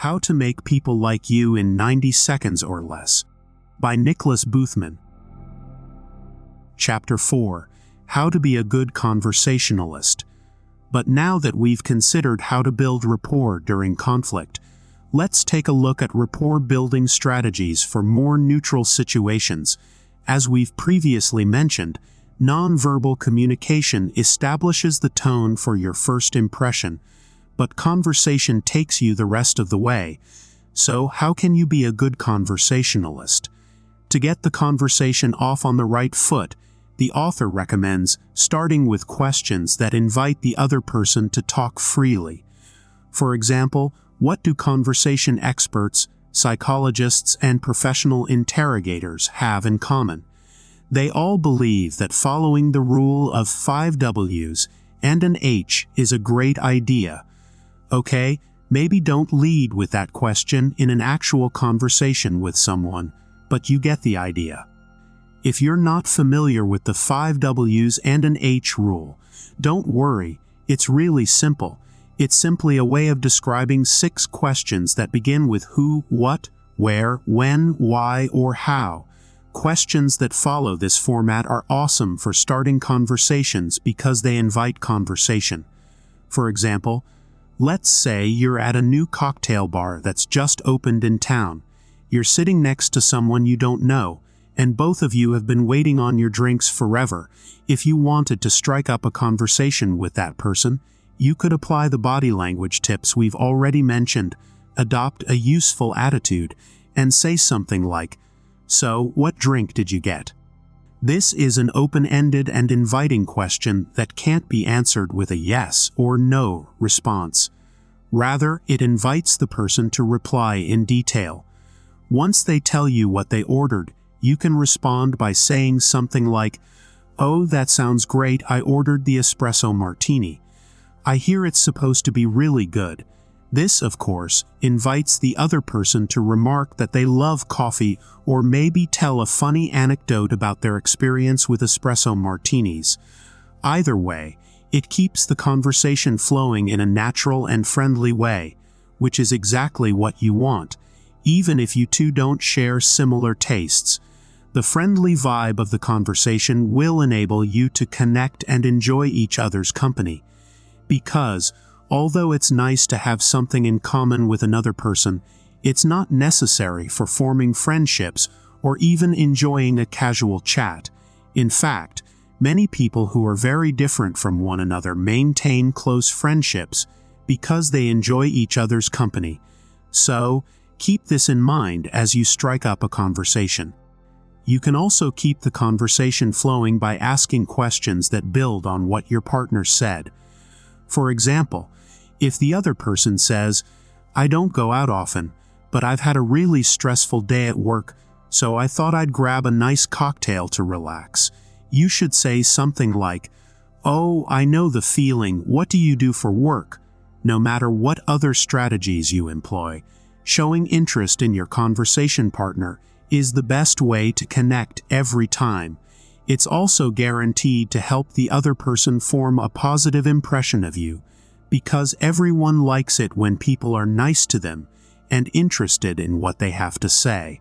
How to Make People Like You in 90 Seconds or Less by Nicholas Boothman. Chapter 4. How to Be a Good Conversationalist. But now that we've considered how to build rapport during conflict, let's take a look at rapport-building strategies for more neutral situations. As we've previously mentioned, nonverbal communication establishes the tone for your first impression, but conversation takes you the rest of the way. So how can you be a good conversationalist? To get the conversation off on the right foot, the author recommends starting with questions that invite the other person to talk freely. For example, what do conversation experts, psychologists, and professional interrogators have in common? They all believe that following the rule of 5 W's and an H is a great idea. Okay, maybe don't lead with that question in an actual conversation with someone, but you get the idea. If you're not familiar with the 5 W's and an H rule, don't worry, it's really simple. It's simply a way of describing 6 questions that begin with who, what, where, when, why, or how. Questions that follow this format are awesome for starting conversations because they invite conversation. For example, let's say you're at a new cocktail bar that's just opened in town. You're sitting next to someone you don't know, and both of you have been waiting on your drinks forever. If you wanted to strike up a conversation with that person, you could apply the body language tips we've already mentioned, adopt a useful attitude, and say something like, "So, what drink did you get?" This is an open-ended and inviting question that can't be answered with a yes or no response. Rather, it invites the person to reply in detail. Once they tell you what they ordered, you can respond by saying something like, "Oh, that sounds great, I ordered the espresso martini. I hear it's supposed to be really good." This, of course, invites the other person to remark that they love coffee or maybe tell a funny anecdote about their experience with espresso martinis. Either way, it keeps the conversation flowing in a natural and friendly way, which is exactly what you want, even if you two don't share similar tastes. The friendly vibe of the conversation will enable you to connect and enjoy each other's company. Because, although it's nice to have something in common with another person, it's not necessary for forming friendships or even enjoying a casual chat. In fact, many people who are very different from one another maintain close friendships because they enjoy each other's company. So, keep this in mind as you strike up a conversation. You can also keep the conversation flowing by asking questions that build on what your partner said. For example, if the other person says, "I don't go out often, but I've had a really stressful day at work, so I thought I'd grab a nice cocktail to relax," you should say something like, "Oh, I know the feeling, what do you do for work?" No matter what other strategies you employ, showing interest in your conversation partner is the best way to connect every time. It's also guaranteed to help the other person form a positive impression of you, because everyone likes it when people are nice to them and interested in what they have to say.